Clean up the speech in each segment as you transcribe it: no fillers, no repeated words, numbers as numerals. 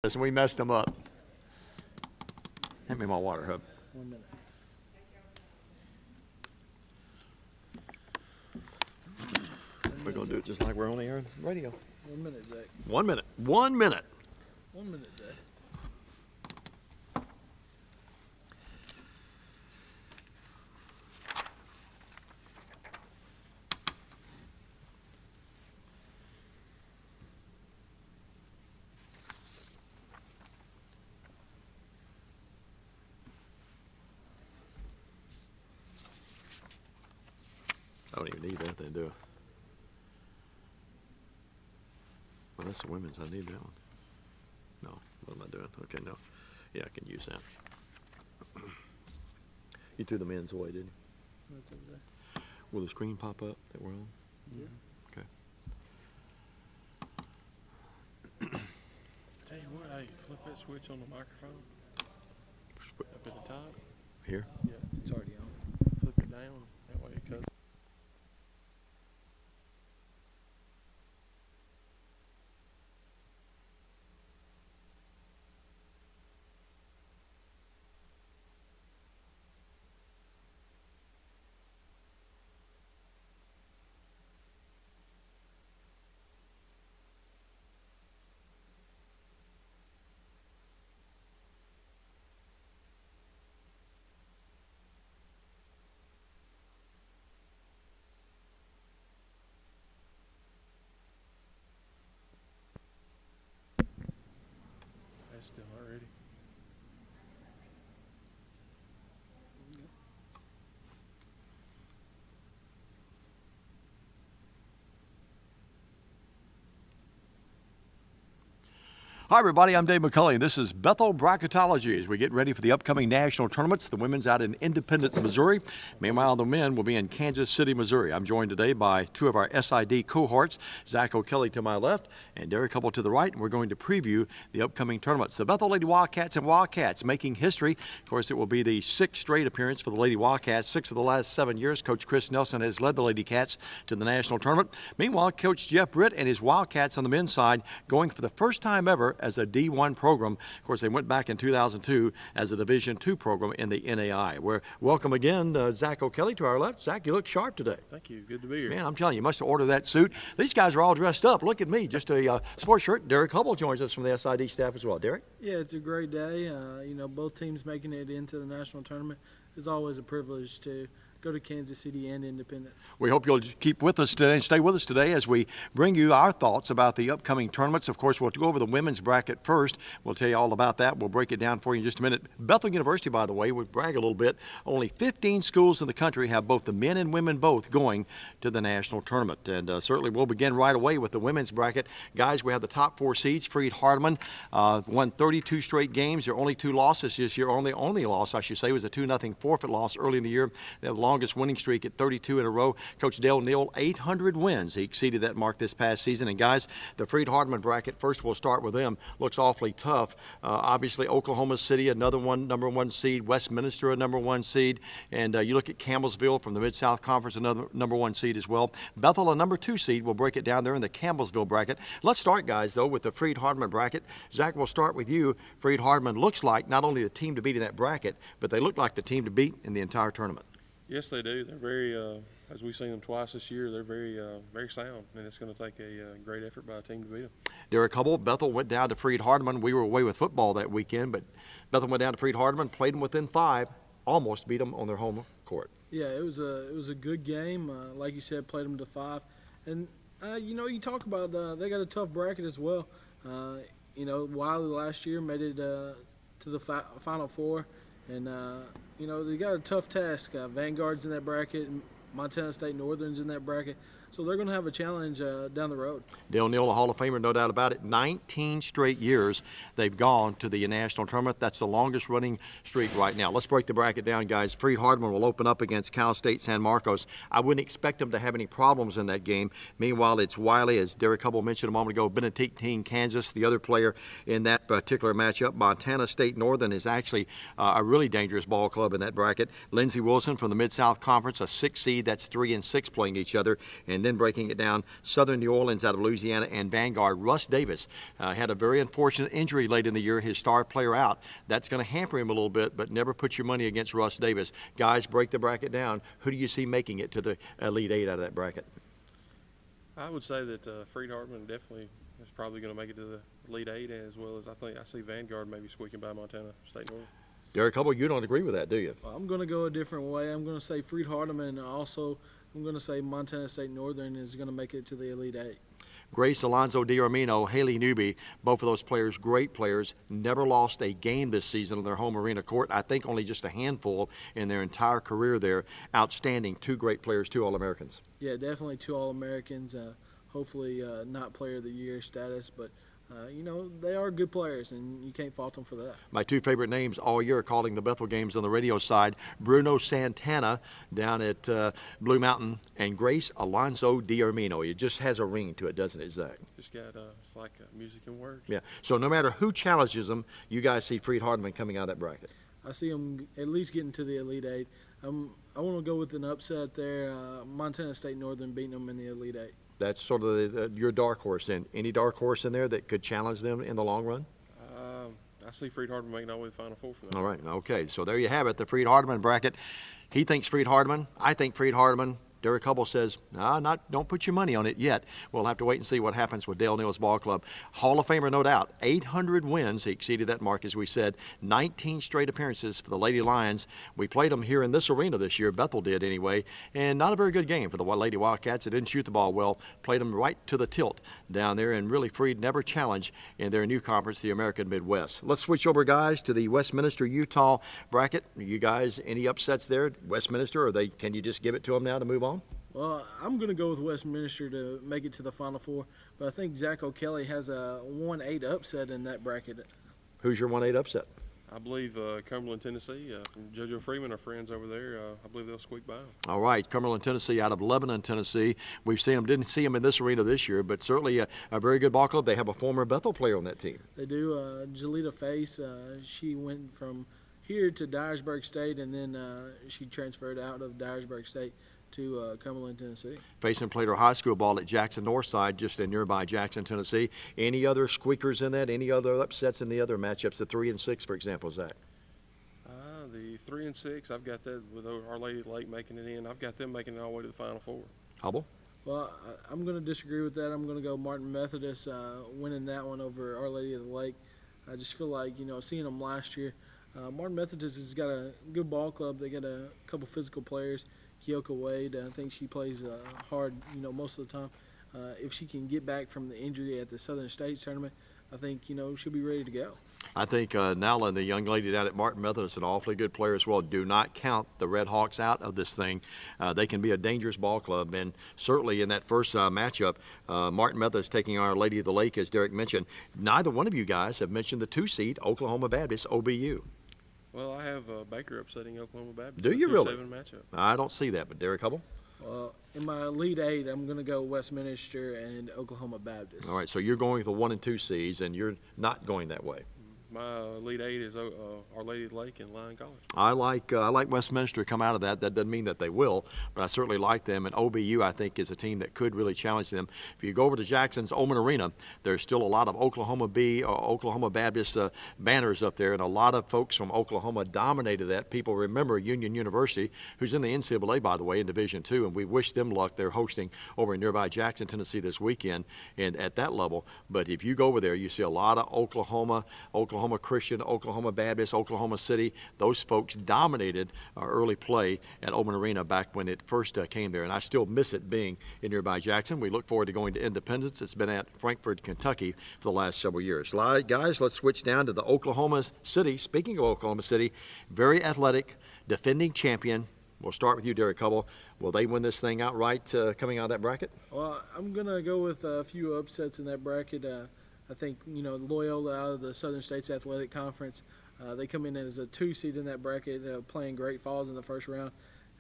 And we messed them up. Hand me my water, Hub. 1 minute. We're going to do it just like we're on the air radio. 1 minute, Zach. 1 minute. 1 minute. 1 minute, Zach. I don't even need that then, do I? Well, that's the women's. I need that one. No, what am I doing? Okay, no. Yeah, I can use that. You threw the men's away, didn't you? That's over there. Will the screen pop up that we're on? Yeah. Okay. Tell you what, hey, flip that switch on the microphone up at the top. Here? Yeah, It's already on. flip it down. That way it cuts. That's still not ready. Hi, everybody. I'm Dave McCulley. This is Bethel Bracketology as we get ready for the upcoming national tournaments. The women's out in Independence, Missouri. Meanwhile, the men will be in Kansas City, Missouri. I'm joined today by two of our SID cohorts, Zach O'Kelly to my left and Derrick Hubble to the right, and we're going to preview the upcoming tournaments. The Bethel Lady Wildcats and Wildcats making history. Of course, it will be the sixth straight appearance for the Lady Wildcats. 6 of the last 7 years, Coach Chris Nelson has led the Lady Cats to the national tournament. Meanwhile, Coach Jeff Britt and his Wildcats on the men's side going for the first time ever as a D1 program. Of course, they went back in 2002 as a Division II program in the NAIA. We're welcome again, Zach O'Kelly to our left. Zach, you look sharp today. Thank you. Good to be here. Man, I'm telling you, you must have ordered that suit. These guys are all dressed up. Look at me, just a sports shirt. Derrick Hubble joins us from the SID staff as well. Derrick? Yeah, it's a great day. You know, both teams making it into the national tournament is always a privilege to go to Kansas City and Independence. We hope you'll keep with us today and stay with us today as we bring you our thoughts about the upcoming tournaments. Of course, we'll go over the women's bracket first. We'll tell you all about that. We'll break it down for you in just a minute. Bethel University, by the way, we brag a little bit. Only 15 schools in the country have both the men and women both going to the national tournament. And certainly we'll begin right away with the women's bracket. Guys, we have the top 4 seeds. Freed Hardeman won 32 straight games. Their only 2 losses this year, only loss, I should say, was a 2-0 forfeit loss early in the year. They have the longest winning streak at 32 in a row. Coach Dale Neal, 800 wins. He exceeded that mark this past season. And guys, the Freed Hardeman bracket, first we'll start with them, looks awfully tough. Obviously, Oklahoma City, another one, #1 seed. Westminster, a #1 seed. And you look at Campbellsville from the Mid-South Conference, another #1 seed as well. Bethel, a #2 seed. We'll break it down there in the Campbellsville bracket. Let's start, guys, though, with the Freed Hardeman bracket. Zach, we'll start with you. Freed Hardeman looks like not only the team to beat in that bracket, but they look like the team to beat in the entire tournament. Yes, they do. They're very, as we've seen them twice this year, they're very, very sound, and it's going to take a great effort by a team to beat them. Derrick Hubble, Bethel went down to Freed Hardeman. We were away with football that weekend, but Bethel went down to Freed Hardeman, played them within 5, almost beat them on their home court. Yeah, it was a good game. Like you said, played them to 5. And, you know, you talk about they got a tough bracket as well. You know, Wiley last year made it to the Final Four. And, you know, they got a tough task. Vanguard's in that bracket, and Montana State Northern's in that bracket. So they're going to have a challenge down the road. Dale Neal, a Hall of Famer, no doubt about it. 19 straight years they've gone to the national tournament. That's the longest running streak right now. Let's break the bracket down, guys. Freed Hardeman will open up against Cal State San Marcos. I wouldn't expect them to have any problems in that game. Meanwhile, it's Wiley, as Derrick Hubble mentioned a moment ago, Benedictine, Kansas, the other player in that particular matchup. Montana State Northern is actually a really dangerous ball club in that bracket. Lindsey Wilson from the Mid-South Conference, a 6 seed. That's 3 and 6 playing each other. And And then breaking it down, Southern New Orleans out of Louisiana, and Vanguard, Russ Davis had a very unfortunate injury late in the year, his star player out. That's going to hamper him a little bit, but never put your money against Russ Davis. Guys, break the bracket down. Who do you see making it to the Elite Eight out of that bracket? I would say that Freed Hardeman definitely is probably going to make it to the Elite Eight, as well as I see Vanguard maybe squeaking by Montana State Northern. Derrick Hubble, you don't agree with that, do you? Well, I'm going to go a different way. I'm going to say Freed Hardeman, and also I'm going to say Montana State Northern is going to make it to the Elite Eight. Grace Alonzo D'Armino, Haley Newby, both of those players, great players, never lost a game this season on their home arena court. I think only just a handful in their entire career there. Outstanding, two great players, two All-Americans. Yeah, definitely two All-Americans. Hopefully not Player of the Year status, but you know, they are good players, and you can't fault them for that. My two favorite names all year calling the Bethel games on the radio side, Bruno Santana down at Blue Mountain, and Grace Alonzo D'Armino. It just has a ring to it, doesn't it, Zach? Just got, it's like music and words. Yeah, so no matter who challenges them, you guys see Freed Hardeman coming out of that bracket. I see them at least getting to the Elite Eight. I want to go with an upset there, Montana State Northern beating them in the Elite Eight. That's sort of your dark horse then. Any dark horse in there that could challenge them in the long run? I see Freed Hardeman making all the way to the Final Four for that. All right, okay. So there you have it, the Freed Hardeman bracket. He thinks Freed Hardeman. I think Freed Hardeman. Derrick Hubble says, don't put your money on it yet. We'll have to wait and see what happens with Dale Neal's ball club. Hall of Famer, no doubt. 800 wins. He exceeded that mark, as we said. 19 straight appearances for the Lady Lions. We played them here in this arena this year. Bethel did anyway. And not a very good game for the Lady Wildcats. They didn't shoot the ball well. Played them right to the tilt down there. And really, Freed never challenged in their new conference, the American Midwest. Let's switch over, guys, to the Westminster, Utah bracket. You guys, any upsets there? Westminster, or can you just give it to them now to move on? Well, I'm going to go with Westminster to make it to the Final Four, but I think Zach O'Kelly has a 1-8 upset in that bracket. Who's your 1-8 upset? I believe Cumberland, Tennessee, from JoJo Freeman, our friends over there. I believe they'll squeak by them. All right, Cumberland, Tennessee, out of Lebanon, Tennessee. We've seen them, didn't see them in this arena this year, but certainly a very good ball club. They have a former Bethel player on that team. They do. Jalita Face, she went from here to Dyersburg State, and then she transferred out of Dyersburg State to Cumberland, Tennessee. Facing played her high school ball at Jackson Northside, just in nearby Jackson, Tennessee. Any other squeakers in that? Any other upsets in the other matchups? The 3 and 6, for example, Zach. The 3 and 6, I've got that with Our Lady of the Lake making it in. I've got them making it all the way to the Final Four. Hubble? Well, I'm going to disagree with that. I'm going to go Martin Methodist winning that one over Our Lady of the Lake. I just feel like, you know, seeing them last year, Martin Methodist has got a good ball club. They got a couple physical players. Kyoka Wade, I think she plays hard, you know, most of the time. If she can get back from the injury at the Southern States tournament, I think, you know, she'll be ready to go. I think Nala, the young lady down at Martin Methodist, an awfully good player as well. Do not count the Red Hawks out of this thing. They can be a dangerous ball club, and certainly in that first matchup, Martin Methodist taking Our Lady of the Lake, as Derrick mentioned. Neither one of you guys have mentioned the 2-seed Oklahoma Baptist, OBU. Well, I have Baker upsetting Oklahoma Baptist. Do you really? 2-7 matchup. I don't see that, but Derrick Hubble? Well, in my Elite Eight, I'm going to go Westminster and Oklahoma Baptist. All right, so you're going with the 1 and 2 seeds, and you're not going that way. My Elite Eight is Our Lady of the Lake and Lyon College. I like Westminster to come out of that. That doesn't mean that they will, but I certainly like them. And OBU, I think, is a team that could really challenge them. If you go over to Jackson's Oman Arena, there's still a lot of Oklahoma Baptist banners up there, and a lot of folks from Oklahoma dominated that. People remember Union University, who's in the NCAA, by the way, in Division II, and we wish them luck. They're hosting over in nearby Jackson, Tennessee this weekend, and at that level. But if you go over there, you see a lot of Oklahoma Christian, Oklahoma Baptist, Oklahoma City. Those folks dominated early play at Oman Arena back when it first came there, and I still miss it being in nearby Jackson. We look forward to going to Independence. It's been at Frankfort, Kentucky for the last several years. All right, guys, let's switch down to the Oklahoma City. Speaking of Oklahoma City, very athletic, defending champion. We'll start with you, Derrick Hubble. Will they win this thing outright coming out of that bracket? Well, I'm going to go with a few upsets in that bracket. I think, you know, Loyola out of the Southern States Athletic Conference, they come in as a 2-seed in that bracket, playing Great Falls in the first round.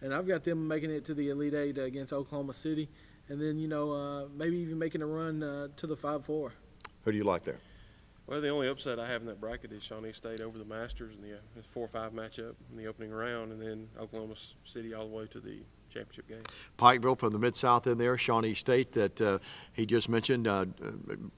And I've got them making it to the Elite Eight against Oklahoma City. And then, you know, maybe even making a run to the 5-4. Who do you like there? Well, the only upset I have in that bracket is Shawnee State over the Masters in the 4-5 matchup in the opening round, and then Oklahoma City all the way to the championship game. Pikeville from the Mid-South in there, Shawnee State that he just mentioned,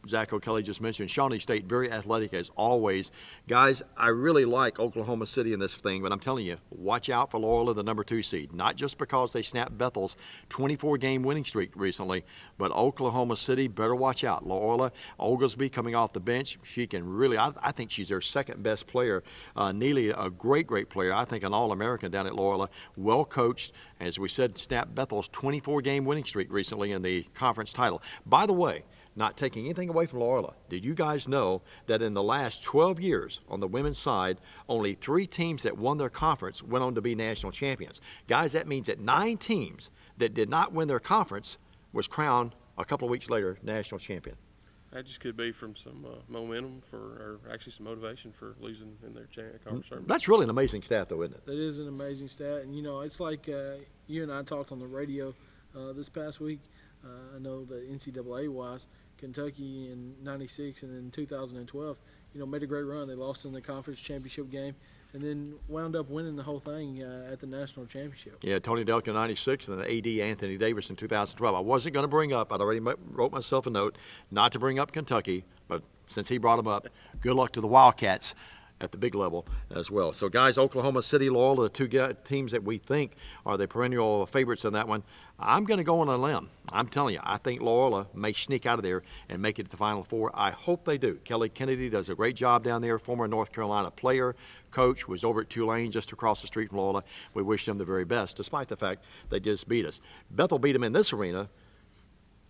Zach O'Kelly just mentioned. Shawnee State, very athletic as always. Guys, I really like Oklahoma City in this thing, but I'm telling you, watch out for Loyola, the number 2 seed. Not just because they snapped Bethel's 24-game winning streak recently, but Oklahoma City, better watch out. Loyola, Oglesby coming off the bench, she can really, I think she's their second best player. Neely, a great player. I think an All-American down at Loyola, well coached. As we said, snapped Bethel's 24-game winning streak recently in the conference title. By the way, not taking anything away from Loyola, did you guys know that in the last 12 years on the women's side, only 3 teams that won their conference went on to be national champions? Guys, that means that 9 teams that did not win their conference was crowned a couple of weeks later national champion. That just could be from some momentum or actually some motivation for losing in their conference tournament. That's really an amazing stat, though, isn't it? That is an amazing stat. And, you know, it's like you and I talked on the radio this past week. I know the NCAA-wise, Kentucky in '96 and in 2012, you know, made a great run. They lost in the conference championship game and then wound up winning the whole thing at the national championship. Yeah, Tony Delk in '96 and then AD Anthony Davis in 2012. I wasn't going to bring up, I'd already wrote myself a note not to bring up Kentucky, but since he brought them up, good luck to the Wildcats at the big level as well. So, guys, Oklahoma City, Loyola, the 2 teams that we think are the perennial favorites in that one. I'm going to go on a limb. I'm telling you, I think Loyola may sneak out of there and make it to the Final Four. I hope they do. Kelly Kennedy does a great job down there, former North Carolina player, coach, was over at Tulane just across the street from Loyola. We wish them the very best, despite the fact they just beat us. Bethel beat them in this arena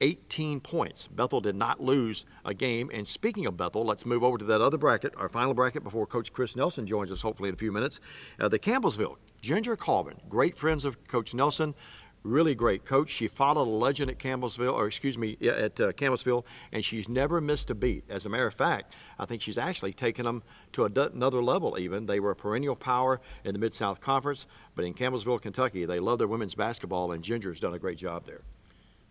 18 points. Bethel did not lose a game. And speaking of Bethel, let's move over to that other bracket, our final bracket before Coach Chris Nelson joins us hopefully in a few minutes. The Campbellsville, Ginger Colvin, great friends of Coach Nelson, really great coach. She followed a legend at Campbellsville, and she's never missed a beat. As a matter of fact, I think she's actually taken them to another level even. They were a perennial power in the Mid-South Conference, but in Campbellsville, Kentucky, they love their women's basketball, and Ginger's done a great job there.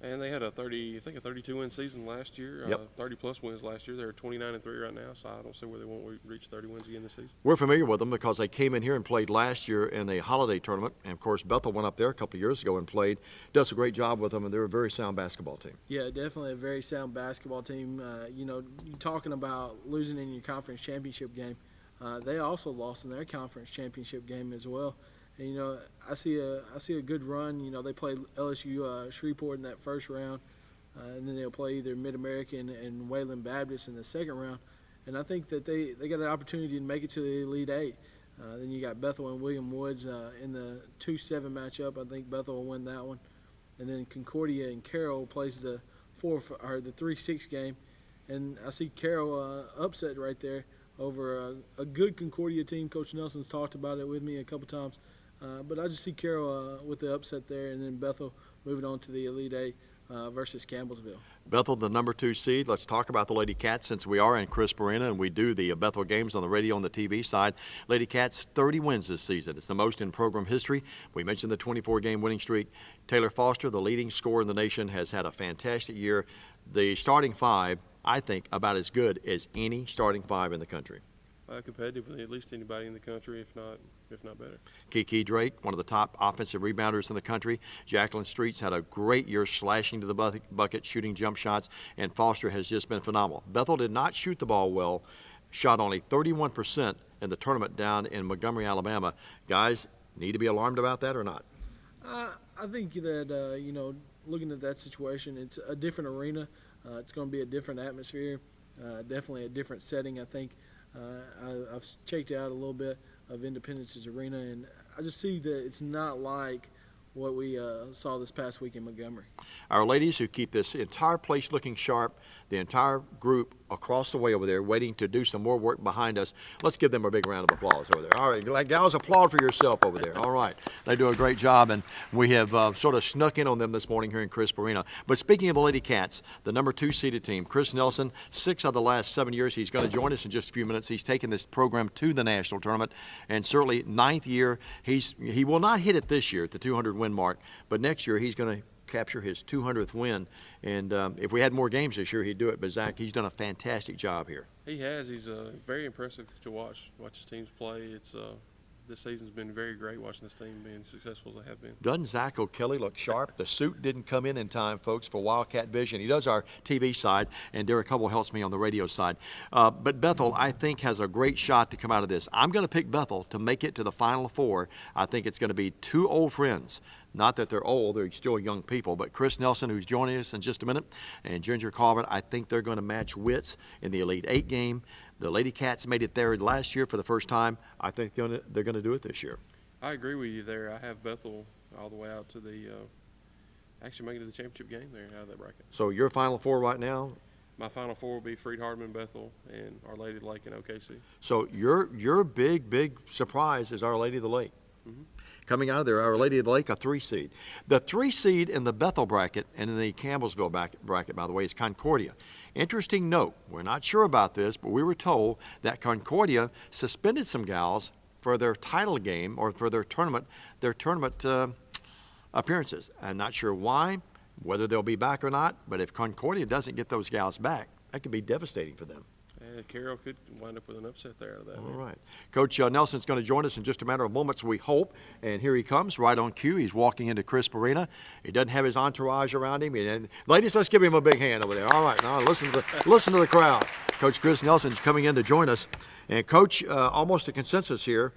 And they had a 32-win season last year, Yep. 30-plus wins last year. They're 29-3 right now, so I don't see where they won't reach 30 wins again this season. We're familiar with them because they came in here and played last year in the holiday tournament. And, of course, Bethel went up there a couple of years ago and played. Does a great job with them, and they're a very sound basketball team. Yeah, definitely a very sound basketball team. You know, you're talking about losing in your conference championship game. They also lost in their conference championship game as well. And, you know, I see a good run. You know, they played LSU Shreveport in that first round, and then they'll play either Mid-American and Wayland Baptist in the second round. And I think that they got an opportunity to make it to the Elite Eight. Then you got Bethel and William Woods in the 2-7 matchup. I think Bethel will win that one. And then Concordia and Carroll plays the 3-6 game. And I see Carroll upset right there over a good Concordia team. Coach Nelson's talked about it with me a couple times. But I just see Carroll with the upset there, and then Bethel moving on to the Elite Eight versus Campbellsville. Bethel, the number 2 seed. Let's talk about the Lady Cats since we are in Crisp Arena and we do the Bethel games on the radio and the TV side. Lady Cats, 30 wins this season. It's the most in program history. We mentioned the 24-game winning streak. Taylor Foster, the leading scorer in the nation, has had a fantastic year. The starting 5, I think, about as good as any starting 5 in the country. Competitive with at least anybody in the country, if not better. Kiki Drake, one of the top offensive rebounders in the country. Jacqueline Streets had a great year slashing to the bucket, shooting jump shots, and Foster has just been phenomenal. Bethel did not shoot the ball well, shot only 31% in the tournament down in Montgomery, Alabama. Guys, need to be alarmed about that or not? I think that, you know, looking at that situation, it's a different arena. It's going to be a different atmosphere, definitely a different setting, I think. I've checked out a little bit of Independence's arena, and I just see that it's not like what we saw this past week in Montgomery. Our ladies who keep this entire place looking sharp, the entire group across the way over there waiting to do some more work behind us. Let's give them a big round of applause over there. All right, gals, applaud for yourself over there. All right, they do a great job, and we have sort of snuck in on them this morning here in Crisp Arena. But speaking of the Lady Cats, the number 2 seeded team, Chris Nelson, 6 of the last 7 years. He's going to join us in just a few minutes. He's taken this program to the national tournament, and certainly 9th year. He will not hit it this year at the 200-win mark, but next year he's going to capture his 200th win, and if we had more games this year, he'd do it. But Zach, he's done a fantastic job here. He has. He's very impressive to watch his teams play. It's this season's been very great watching this team being successful as they have been. Doesn't Zach O'Kelly look sharp? The suit didn't come in time, folks, for Wildcat Vision. He does our TV side, and Derrick Hubble helps me on the radio side. But Bethel, I think, has a great shot to come out of this. I'm going to pick Bethel to make it to the Final Four. I think it's going to be two old friends. Not that they're old, they're still young people, but Chris Nelson, who's joining us in just a minute, and Ginger Carvin, I think they're going to match wits in the Elite Eight game. The Lady Cats made it there last year for the first time. I think they're going to do it this year. I agree with you there. I have Bethel all the way out to the actually making it to the championship game there out of that bracket. So your Final Four right now? My Final Four will be Freed-Hardeman, Bethel, and Our Lady of the Lake and OKC. So your big surprise is Our Lady of the Lake. Mm-hmm. Coming out of there, Our Lady of the Lake, a 3 seed. The 3 seed in the Bethel bracket and in the Campbellsville bracket, by the way, is Concordia. Interesting note, we're not sure about this, but we were told that Concordia suspended some gals for their title game or for their tournament appearances. I'm not sure why, whether they'll be back or not, but if Concordia doesn't get those gals back, that could be devastating for them. Carroll could wind up with an upset there out of that. All right. Coach Nelson's going to join us in just a matter of moments, we hope. And here he comes, right on cue. He's walking into Crisp Arena. He doesn't have his entourage around him. And ladies, let's give him a big hand over there. All right. Now listen to the crowd. Coach Chris Nelson's coming in to join us. And Coach, almost a consensus here.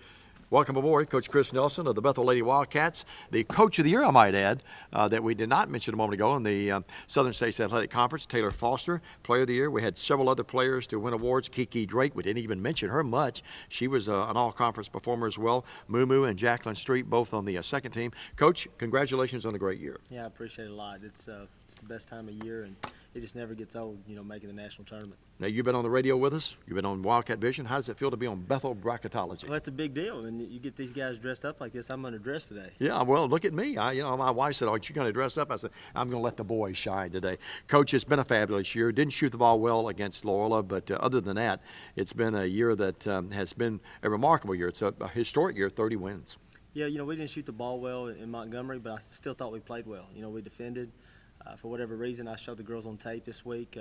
Welcome aboard, Coach Chris Nelson of the Bethel Lady Wildcats, the Coach of the Year, I might add, that we did not mention a moment ago in the Southern States Athletic Conference. Taylor Foster, Player of the Year. We had several other players to win awards. Kiki Drake, we didn't even mention her much. She was an all-conference performer as well. Moo and Jacqueline Street, both on the second team. Coach, congratulations on a great year. Yeah, I appreciate it a lot. It's the best time of year, and it just never gets old, making the national tournament. Now, you've been on the radio with us. You've been on Wildcat Vision. How does it feel to be on Bethel Bracketology? Well, it's a big deal, and you get these guys dressed up like this. I'm underdressed today. Yeah, well, look at me. My wife said, "Aren't you going to dress up?" I said, "I'm going to let the boys shine today." Coach, it's been a fabulous year. Didn't shoot the ball well against Loyola, but other than that, it's been a year that has been a remarkable year. It's a historic year, 30 wins. Yeah, we didn't shoot the ball well in Montgomery, but I still thought we played well. We defended. For whatever reason, I showed the girls on tape this week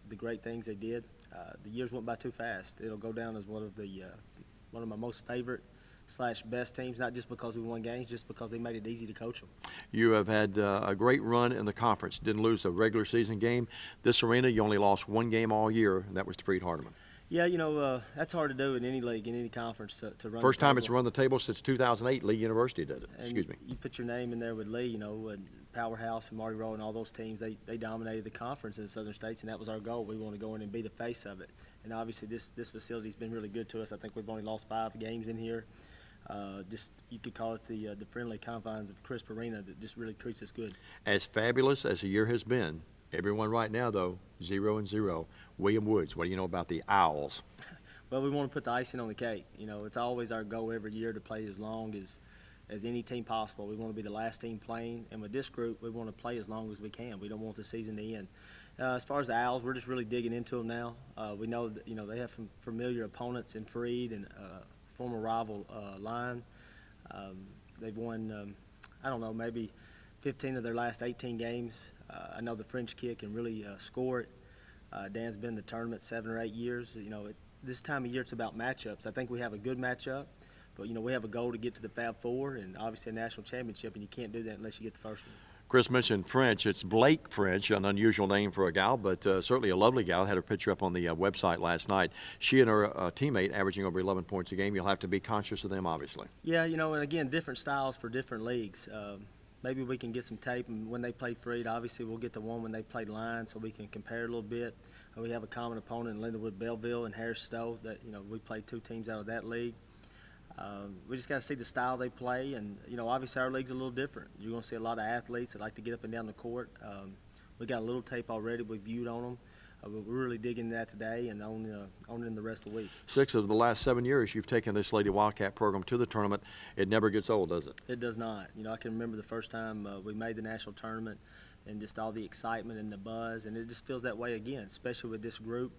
the great things they did. The years went by too fast. It'll go down as one of my most favorite / best teams, not just because we won games, just because they made it easy to coach them. You have had a great run in the conference. Didn't lose a regular season game. This arena, you only lost one game all year, and that was to Freed-Hardeman. Yeah, that's hard to do in any league, in any conference to run. First time it's run the table since 2008. Lee University did it. And Excuse me. You put your name in there with Lee, and Powerhouse and Marty Rowe and all those teams. They dominated the conference in the Southern States, and that was our goal. We want to go in and be the face of it. And obviously, this facility's been really good to us. I think we've only lost 5 games in here. You could call it the friendly confines of Crisp Arena that just really treats us good. As fabulous as the year has been, everyone right now, though, 0-0. William Woods, what do you know about the Owls? Well, we want to put the icing on the cake. It's always our goal every year to play as long as any team possible. We want to be the last team playing, and with this group, we want to play as long as we can. We don't want the season to end. As far as the Owls, we're just really digging into them now. We know that they have some familiar opponents in Freed and former rival Line. They've won, I don't know, maybe 15 of their last 18 games. I know the French kid can really score it. Dan's been in the tournament 7 or 8 years. This time of year it's about matchups. I think we have a good matchup, but we have a goal to get to the Fab Four and obviously a national championship, and you can't do that unless you get the first one. Chris mentioned French. It's Blake French, an unusual name for a gal, but certainly a lovely gal. Had her picture up on the website last night. She and her teammate averaging over 11 points a game. You'll have to be conscious of them, obviously. Yeah, and again, different styles for different leagues. Maybe we can get some tape, and when they play Freed, obviously we'll get the one when they played Line, so we can compare a little bit. We have a common opponent in Lindenwood, Belleville, and Harris Stowe. That we played 2 teams out of that league. We just got to see the style they play, and obviously our league's a little different. You're going to see a lot of athletes that like to get up and down the court. We got a little tape already we viewed on them. We're really digging into that today and on in the rest of the week. 6 of the last 7 years you've taken this Lady Wildcat program to the tournament. It never gets old, does it? It does not. I can remember the first time we made the national tournament and just all the excitement and the buzz, and it just feels that way again, especially with this group.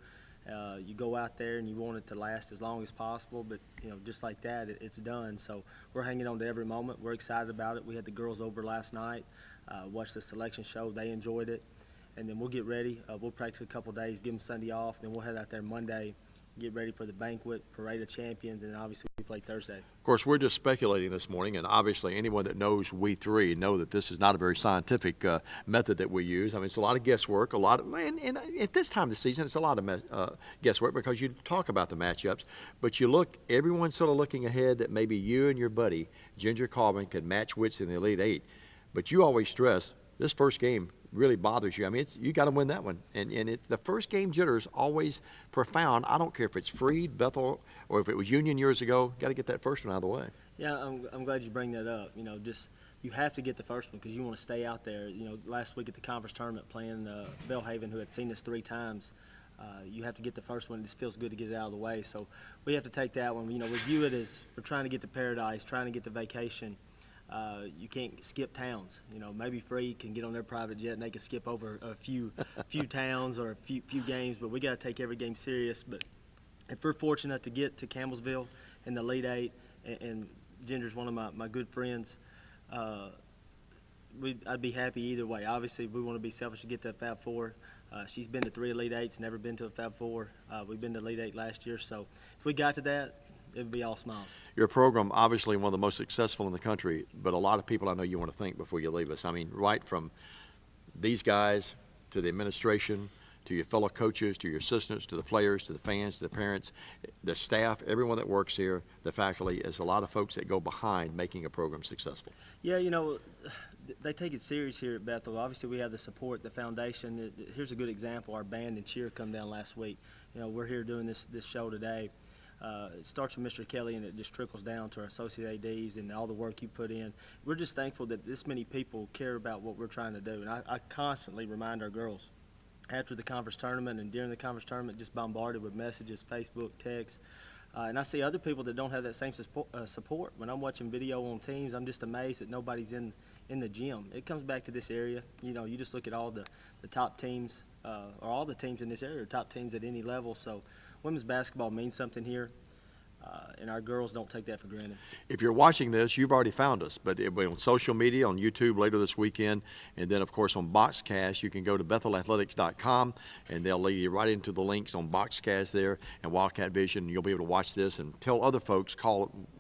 You go out there and you want it to last as long as possible, but just like that, it's done. So we're hanging on to every moment. We're excited about it. We had the girls over last night, watched the selection show. They enjoyed it, and then we'll get ready. We'll practice a couple days, give them Sunday off, then we'll head out there Monday get ready for the banquet, parade of champions, and obviously we play Thursday. Of course, we're just speculating this morning, and obviously anyone that knows we three know that this is not a very scientific method that we use. I mean, it's a lot of guesswork, and at this time of the season, it's a lot of guesswork because you talk about the matchups, but you look, everyone's sort of looking ahead that maybe you and your buddy, Ginger Corbin, could match wits in the Elite Eight. But you always stress this first game really bothers you. I mean, you got to win that one. And the first game jitters always profound. I don't care if it's Freed, Bethel, or if it was Union years ago. Got to get that first one out of the way. Yeah, I'm glad you bring that up. You know, just you have to get the first one because you want to stay out there. You know, last week at the conference tournament playing Belhaven, who had seen us 3 times, you have to get the first one. It just feels good to get it out of the way. So we have to take that one. You know, we view it as we're trying to get to paradise, trying to get to vacation. You can't skip towns. You know, maybe Freed can get on their private jet and they can skip over a few towns or a few games, but we got to take every game serious. But if we're fortunate to get to Campbellsville in the Elite Eight, and Ginger's one of my good friends, I'd be happy either way. Obviously, we want to be selfish to get to a Fab Four. She's been to 3 Elite Eights, never been to a Fab Four. We've been to Elite Eight last year, so if we got to that, it would be all smiles. Your program, obviously one of the most successful in the country, but a lot of people I know you want to thank before you leave us. I mean, right from these guys to the administration, to your fellow coaches, to your assistants, to the players, to the fans, to the parents, the staff, everyone that works here, the faculty, is a lot of folks that go behind making a program successful. Yeah, you know, they take it serious here at Bethel. Obviously, we have the support, the foundation. Here's a good example. Our band and cheer come down last week. You know, we're here doing this show today. It starts with Mr. Kelly, and it just trickles down to our associate ADs and all the work you put in. We're just thankful that this many people care about what we're trying to do. And I constantly remind our girls, after the conference tournament and during the conference tournament, just bombarded with messages, Facebook, texts. And I see other people that don't have that same support. When I'm watching video on teams, I'm just amazed that nobody's in the gym. It comes back to this area. You know, you just look at all the top teams, or all the teams in this area, top teams at any level. So women's basketball means something here. And our girls don't take that for granted. If you're watching this, you've already found us, but it'll be on social media, on YouTube later this weekend, and then, of course, on Boxcast. You can go to BethelAthletics.com, and they'll lead you right into the links on Boxcast there and Wildcat Vision. You'll be able to watch this and tell other folks,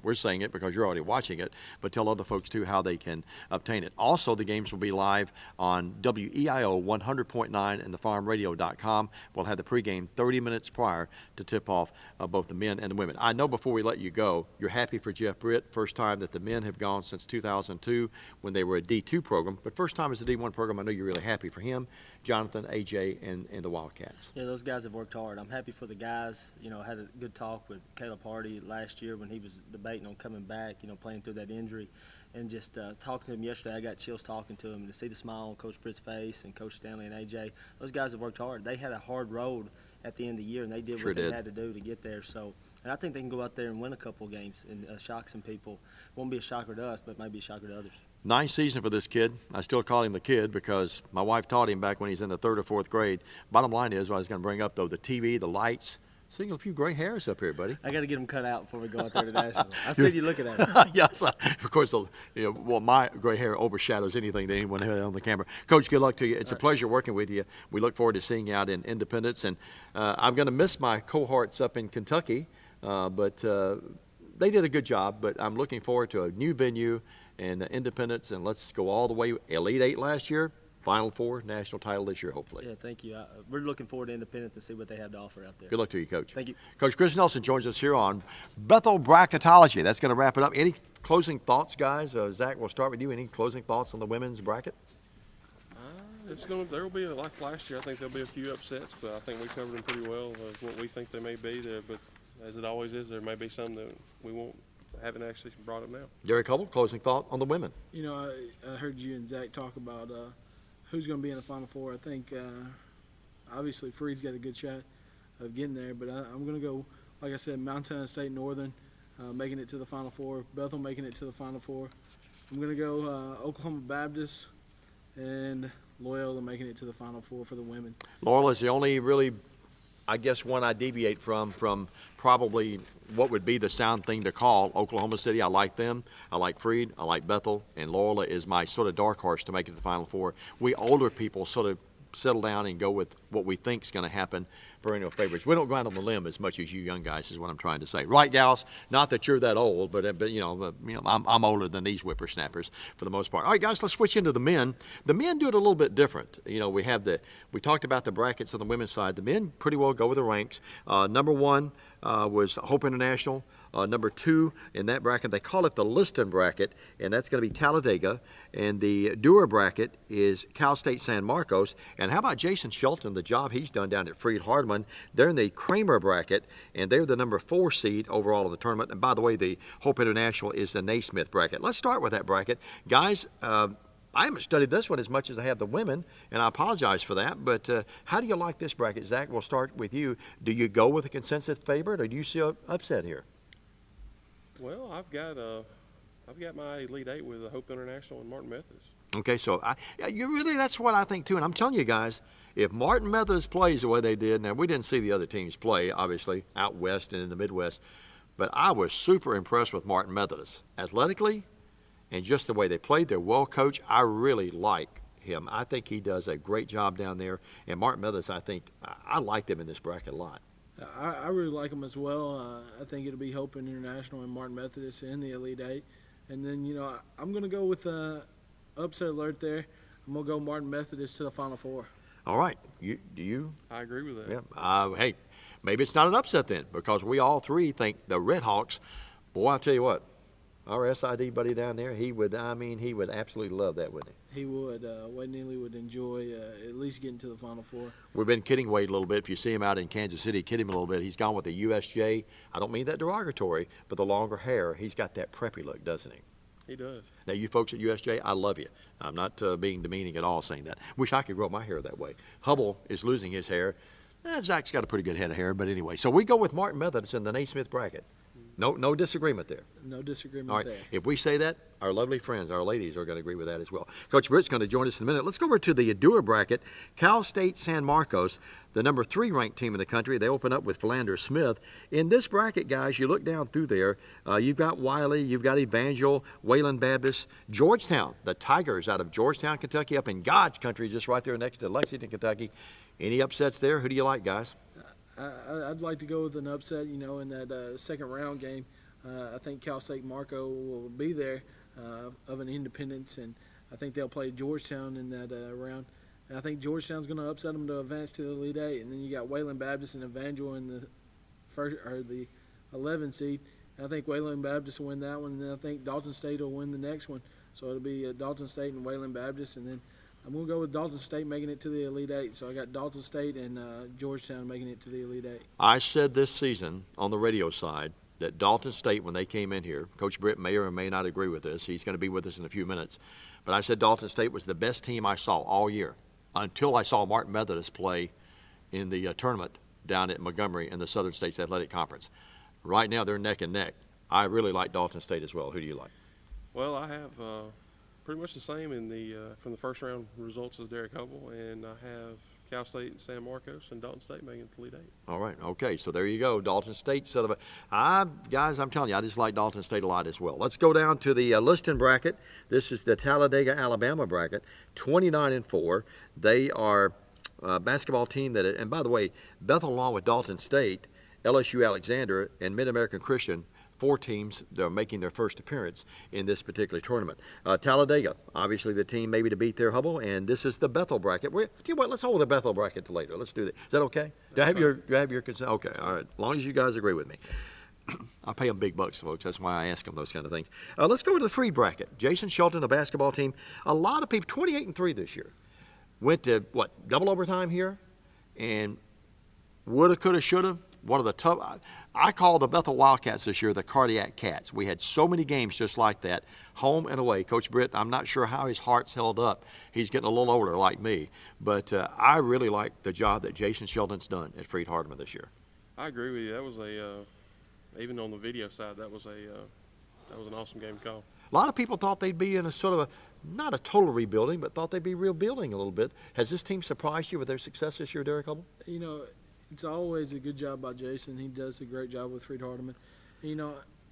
we're saying it because you're already watching it, but tell other folks, too, how they can obtain it. Also, the games will be live on WEIO 100.9 and thefarmradio.com. We'll have the pregame 30 minutes prior to tip-off both the men and the women. I know before we let you go, you're happy for Jeff Britt. First time that the men have gone since 2002 when they were a D2 program, but first time as a D1 program. I know you're really happy for him, Jonathan, AJ, and the Wildcats. Yeah, those guys have worked hard. I'm happy for the guys. You know, I had a good talk with Caleb Hardy last year when he was debating on coming back, you know, playing through that injury. And just talking to him yesterday, I got chills talking to him. And to see the smile on Coach Britt's face and Coach Stanley and AJ, those guys have worked hard. They had a hard road at the end of the year, and they did what they had to do to get there. So, and I think they can go out there and win a couple games and shock some people. Won't be a shocker to us, but might be a shocker to others. Nice season for this kid. I still call him the kid because my wife taught him back when he's in the 3rd or 4th grade. Bottom line is, what I was going to bring up, though, the TV, the lights. Seeing a few gray hairs up here, buddy. I got to get them cut out before we go out there to National. I see you looking at them. Yes, of course. Well, my gray hair overshadows anything that anyone had on the camera. Coach, good luck to you. It's a pleasure working with you. We look forward to seeing you out in Independence, and I'm going to miss my cohorts up in Kentucky, but they did a good job. But I'm looking forward to a new venue and Independence, and let's go all the way. Elite Eight last year. Final Four, national title this year, hopefully. Yeah, thank you. We're looking forward to Independence and see what they have to offer out there. Good luck to you, Coach. Thank you. Coach Chris Nelson joins us here on Bethel Bracketology. That's going to wrap it up. Any closing thoughts, guys? Zach, we'll start with you. Any closing thoughts on the women's bracket? There will be, like last year, I think there'll be a few upsets, but I think we covered them pretty well of what we think they may be there. But as it always is, there may be some that we haven't actually brought up now. Derrick Hubble, closing thought on the women. You know, I heard you and Zach talk about who's going to be in the Final Four. I think obviously Freed's got a good shot of getting there, but I'm going to go, like I said, Montana State Northern making it to the Final Four, Bethel making it to the Final Four. I'm going to go Oklahoma Baptist and Loyola making it to the Final Four for the women. Loyola's the only really, I guess, one I deviate from probably what would be the sound thing to call Oklahoma City. I like them. I like Freed. I like Bethel. And Loyola is my sort of dark horse to make it to the Final Four. We older people sort of settle down and go with what we think is going to happen. Perennial favorites. We don't go out on the limb as much as you young guys, is what I'm trying to say. Right, gals? Not that you're that old, but I'm older than these whippersnappers for the most part. All right, guys, let's switch into the men. The men do it a little bit different. We talked about the brackets on the women's side. The men pretty well go with the ranks. Number 1 was Hope International. Number 2 in that bracket, they call it the Liston bracket, and that's going to be Talladega. And the Dewar bracket is Cal State San Marcos. And how about Jason Shelton, the job he's done down at Freed-Hardeman? They're in the Kramer bracket, and they're the number 4 seed overall in the tournament. And by the way, the Hope International is the Naismith bracket. Let's start with that bracket. Guys, I haven't studied this one as much as I have the women, and I apologize for that. But how do you like this bracket? Zach, we'll start with you. Do you go with a consensus favorite, or do you see an upset here? Well, I've got my Elite Eight with Hope International and Martin Methodist. Okay, so that's what I think too. And I'm telling you guys, if Martin Methodist plays the way they did, now we didn't see the other teams play, obviously, out west and in the Midwest, but I was super impressed with Martin Methodist. Athletically and just the way they played, they're well coached. I really like him. I think he does a great job down there. And Martin Methodist, I like them in this bracket a lot. I really like them as well. I think it'll be Hope International and Martin Methodist in the Elite Eight. And then, I'm going to go with upset alert there. I'm going to go Martin Methodist to the Final Four. All right. Do you? I agree with that. Yeah. Hey, maybe it's not an upset then, because we all three think the Red Hawks, boy, I'll tell you what, our SID buddy down there, he would absolutely love that, wouldn't he? He would. Wade Neely would enjoy at least getting to the Final Four. We've been kidding Wade a little bit. If you see him out in Kansas City, kid him a little bit. He's gone with the USJ. I don't mean that derogatory, but the longer hair, he's got that preppy look, doesn't he? He does. Now, you folks at USJ, I love you. I'm not being demeaning at all saying that. Wish I could grow my hair that way. Hubble is losing his hair. Zach's got a pretty good head of hair, but anyway. So we go with Martin Methodist in the Naismith bracket. No disagreement there. No disagreement all right. there. If we say that, our lovely friends, our ladies, are going to agree with that as well. Coach Britt's going to join us in a minute. Let's go over to the Dewar bracket. Cal State San Marcos, the number 3 ranked team in the country. They open up with Philander Smith. In this bracket, guys, you look down through there. You've got Wiley, you've got Evangel, Wayland Baptist, Georgetown, the Tigers out of Georgetown, Kentucky, up in God's country, just right there next to Lexington, Kentucky. Any upsets there? Who do you like, guys? I'd like to go with an upset, in that second round game. I think Cal State Marco will be there of an independence, and I think they'll play Georgetown in that round. And I think Georgetown's going to upset them to advance to the Elite Eight. And then you got Wayland Baptist and Evangel in the the 11 seed. And I think Wayland Baptist will win that one, and then I think Dalton State will win the next one. So it'll be Dalton State and Wayland Baptist, and then I'm going to go with Dalton State making it to the Elite Eight. So I got Dalton State and Georgetown making it to the Elite Eight. I said this season on the radio side that Dalton State, when they came in here, Coach Britt may or may not agree with this. He's going to be with us in a few minutes. But I said Dalton State was the best team I saw all year until I saw Martin Methodist play in the tournament down at Montgomery in the Southern States Athletic Conference. Right now they're neck and neck. I really like Dalton State as well. Who do you like? Well, I have pretty much the same in from the first round results as Derrick Hubble, and I have Cal State, San Marcos, and Dalton State making it to Elite Eight. All right, okay, so there you go. Dalton State set up guys, I'm telling you, I just like Dalton State a lot as well. Let's go down to the Liston bracket. This is the Talladega, Alabama bracket, 29-4. They are a basketball team that, and by the way, Bethel along with Dalton State, LSU Alexander, and Mid-American Christian, 4 teams that are making their first appearance in this particular tournament. Talladega, obviously the team maybe to beat their Hubble, and this is the Bethel bracket. Tell you what, let's hold the Bethel bracket to later. Let's do that. Is that okay? Do I have your consent? Okay, all right. As long as you guys agree with me. I pay them big bucks, folks. That's why I ask them those kind of things. Let's go to the Freed bracket. Jason Shelton, the basketball team. A lot of people, 28-3 this year. Went to, double overtime here? And woulda, coulda, shoulda. One of the tough. I call the Bethel Wildcats this year the cardiac cats. We had so many games just like that, home and away. Coach Britt, I'm not sure how his heart's held up. He's getting a little older like me. But I really like the job that Jason Shelton's done at Freed-Hardeman this year. I agree with you. That was even on the video side, that was an awesome game call. A lot of people thought they'd be in a sort of not a total rebuilding, but thought they'd be rebuilding a little bit. Has this team surprised you with their success this year, Derrick Hubble? It's always a good job by Jason. He does a great job with Freed-Hardeman. I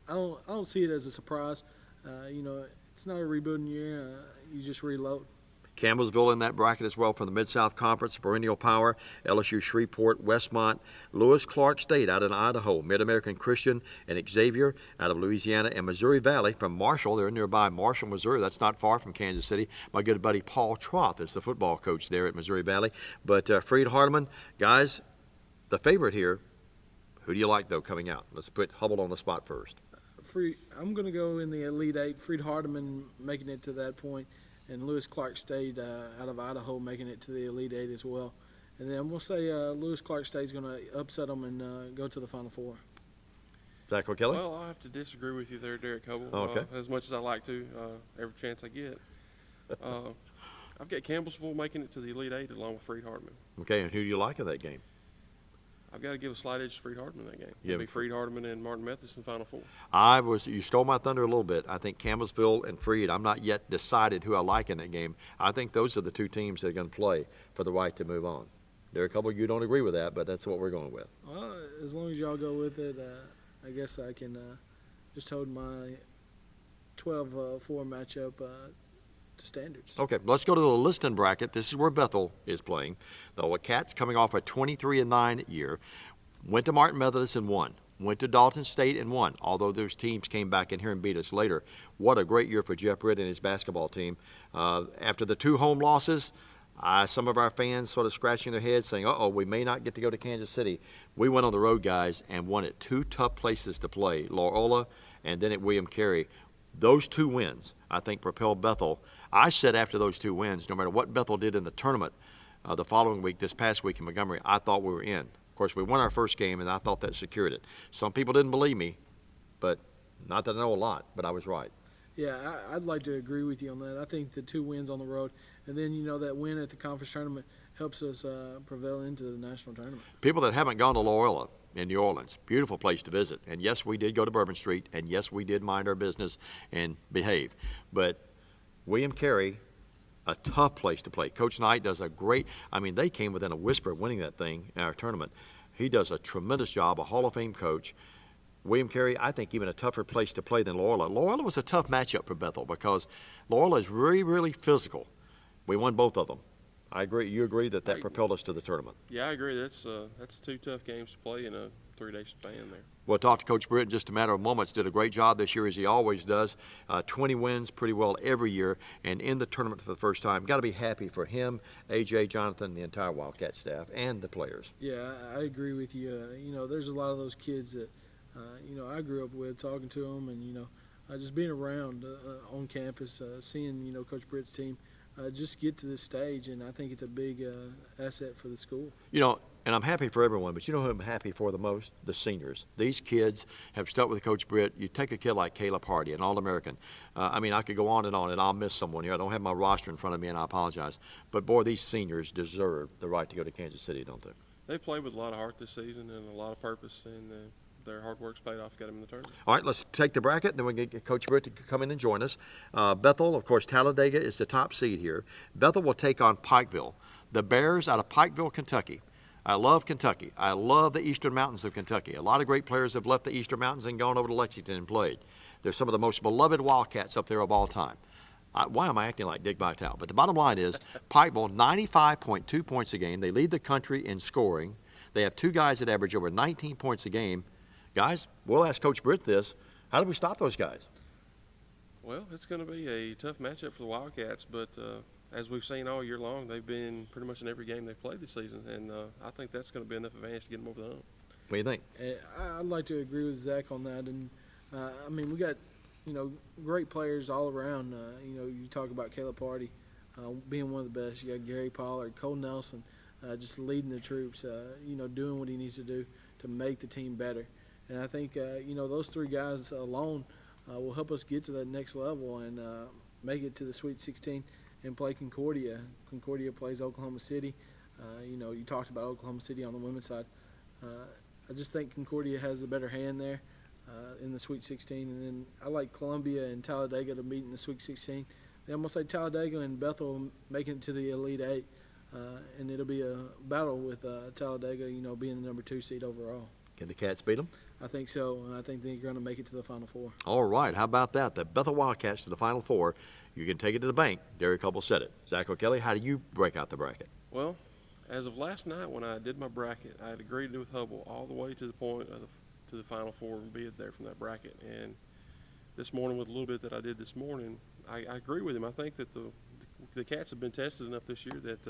don't see it as a surprise. It's not a rebuilding year. You just reload. Campbellsville in that bracket as well from the Mid-South Conference, perennial power, LSU, Shreveport, Westmont, Lewis Clark State out in Idaho, Mid-American Christian and Xavier out of Louisiana, and Missouri Valley from Marshall. They're nearby Marshall, Missouri. That's not far from Kansas City. My good buddy Paul Troth is the football coach there at Missouri Valley. But Freed Hardeman, guys, the favorite here, who do you like, though, coming out? Let's put Hubble on the spot first. I'm going to go in the Elite Eight. Freed Hardeman making it to that point, and Lewis Clark State out of Idaho making it to the Elite Eight as well. And then we'll say Lewis Clark State is going to upset them and go to the Final Four. Zach O'Kelly? Well, I have to disagree with you there, Derrick Hubble. Oh, okay. As much as I like to, every chance I get. I've got Campbellsville making it to the Elite Eight along with Freed Hardeman. Okay, and who do you like in that game? I've got to give a slight edge to Freed Hardeman in that game. Yeah. It'll be Freed Hardeman and Martin Methodist in the Final Four. You stole my thunder a little bit. I think Campbellsville and Freed, I'm not yet decided who I like in that game. I think those are the two teams that are going to play for the right to move on. There are a couple of you don't agree with that, but that's what we're going with. Well, as long as y'all go with it, I guess I can just hold my 12-4 matchup to standards. Okay, let's go to the Liston bracket. This is where Bethel is playing. The Cats coming off a 23-9 year. Went to Martin Methodist and won. Went to Dalton State and won, although those teams came back in here and beat us later. What a great year for Jeff Britt and his basketball team. After the 2 home losses, some of our fans sort of scratching their heads saying, uh-oh, we may not get to go to Kansas City. We went on the road, guys, and won at 2 tough places to play, Loyola and then at William Carey. Those 2 wins, I think, propelled Bethel. I said after those 2 wins, no matter what Bethel did in the tournament the following week, this past week in Montgomery, I thought we were in. Of course, we won our first game, and I thought that secured it. Some people didn't believe me, but not that I know a lot, but I was right. Yeah, I'd like to agree with you on that. I think the 2 wins on the road, and then, that win at the conference tournament helps us prevail into the national tournament. People that haven't gone to Loyola in New Orleans, beautiful place to visit. And yes, we did go to Bourbon Street, and yes, we did mind our business and behave. But William Carey, a tough place to play. Coach Knight does a great, they came within a whisper of winning that thing in our tournament. He does a tremendous job, a Hall of Fame coach. William Carey, I think, even a tougher place to play than Loyola. Loyola was a tough matchup for Bethel because Loyola is really, really physical. We won both of them. I agree. You agree that propelled us to the tournament? Yeah, I agree. That's 2 tough games to play in a 3-day span there. We'll talk to Coach Britt in just a matter of moments. Did a great job this year, as he always does. 20 wins pretty well every year, and in the tournament for the first time. Got to be happy for him, A.J., Jonathan, the entire Wildcat staff, and the players. Yeah, I agree with you. There's a lot of those kids that, I grew up with, talking to them, and, just being around on campus, seeing, Coach Britt's team just get to this stage, and I think it's a big asset for the school. And I'm happy for everyone, but you know who I'm happy for the most? The seniors. These kids have stuck with Coach Britt. You take a kid like Caleb Hardy, an All-American. I could go on, and I'll miss someone here. I don't have my roster in front of me, and I apologize. But, boy, these seniors deserve the right to go to Kansas City, don't they? They played with a lot of heart this season and a lot of purpose, and their hard work's paid off, got them in the tournament. All right, let's take the bracket, then we get Coach Britt to come in and join us. Bethel, of course, Talladega is the top seed here. Bethel will take on Pikeville. The Bears out of Pikeville, Kentucky. I love Kentucky. I love the Eastern Mountains of Kentucky. A lot of great players have left the Eastern Mountains and gone over to Lexington and played. They're some of the most beloved Wildcats up there of all time. Why am I acting like Dick Vitale? But the bottom line is, Pikeville, 95.2 points a game. They lead the country in scoring. They have 2 guys that average over 19 points a game. Guys, we'll ask Coach Britt this. How do we stop those guys? Well, it's going to be a tough matchup for the Wildcats, but as we've seen all year long, they've been pretty much in every game they've played this season, and I think that's going to be enough advantage to get them over the hump. What do you think? I'd like to agree with Zach on that, and we got great players all around. You talk about Caleb Hardy being one of the best. You got Gary Pollard, Cole Nelson, just leading the troops. Doing what he needs to do to make the team better. And I think those 3 guys alone will help us get to that next level and make it to the Sweet 16 and play Concordia. Concordia plays Oklahoma City. You talked about Oklahoma City on the women's side. I just think Concordia has the better hand there in the Sweet 16. And then I like Columbia and Talladega to meet in the Sweet 16. Then I'm going to say Talladega and Bethel making it to the Elite 8. And it'll be a battle with Talladega, being the number 2 seed overall. Can the Cats beat them? I think so. I think they're going to make it to the Final Four. All right, how about that? The Bethel Wildcats to the Final Four. You can take it to the bank. Derrick Hubble said it. Zach O'Kelly, how do you break out the bracket? Well, as of last night when I did my bracket, I had agreed with Hubble all the way to the point of to the Final Four and be there from that bracket. And this morning, with a little bit that I did this morning, I agree with him. I think that the Cats have been tested enough this year that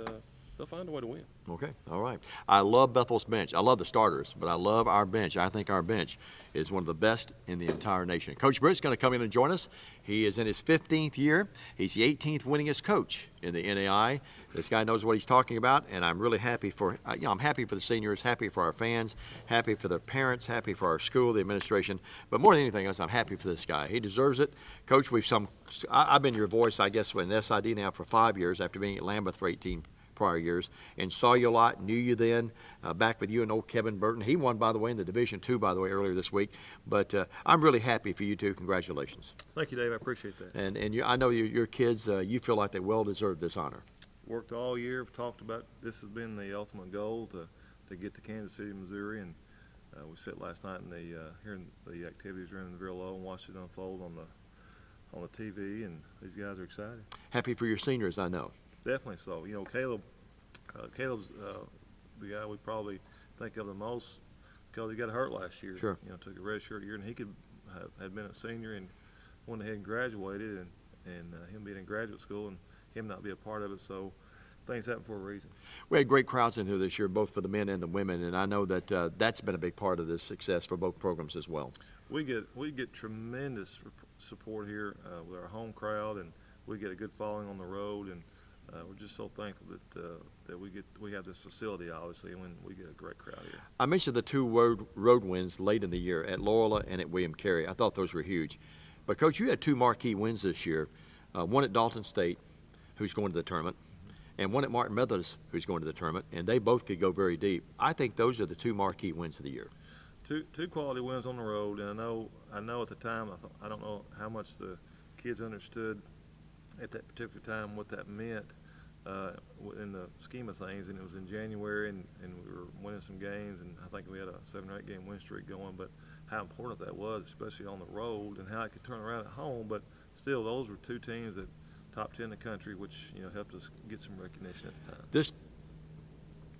they'll find a way to win. Okay, all right. I love Bethel's bench. I love the starters, but I love our bench. I think our bench is one of the best in the entire nation. Coach Britt's going to come in and join us. He is in his 15th year. He's the 18th winningest coach in the NAIA. This guy knows what he's talking about, and I'm really happy for, I'm happy for the seniors, happy for our fans, happy for their parents, happy for our school, the administration. But more than anything else, I'm happy for this guy. He deserves it. Coach, I've been your voice, I guess, in SID now for 5 years after being at Lambeth for 18 prior years, and saw you a lot, knew you then, back with you and old Kevin Burton. He won, by the way, in the Division II, by the way, earlier this week. But I'm really happy for you two. Congratulations. Thank you, Dave. I appreciate that. And I know your kids, you feel like they well deserve this honor. Worked all year, talked about this has been the ultimate goal to get to Kansas City, Missouri, and we sat last night and hearing the activities around the Vero and watched it unfold on the TV, and these guys are excited. Happy for your seniors, I know. Definitely so. You know, Caleb's the guy we probably think of the most because he got hurt last year. Sure. You know, took a redshirt year, and he had been a senior and went ahead and graduated, and him being in graduate school and him not be a part of it. So things happen for a reason. We had great crowds in here this year, both for the men and the women, and I know that that's been a big part of this success for both programs as well. We get tremendous support here with our home crowd, and we get a good following on the road, and we're just so thankful that we have this facility, obviously, and when we get a great crowd here. I mentioned the two road wins late in the year at Loyola and at William Carey. I thought those were huge. But, Coach, you had two marquee wins this year, one at Dalton State, who's going to the tournament, and one at Martin Methodist, who's going to the tournament, and they both could go very deep. I think those are the two marquee wins of the year. Two quality wins on the road, and I know at the time, I don't know how much the kids understood at that particular time what that meant in the scheme of things, and it was in January, and we were winning some games, and I think we had a 7 or 8 game win streak going, but how important that was, especially on the road, and how it could turn around at home. But still, those were two teams that top 10 in the country, which helped us get some recognition at the time. This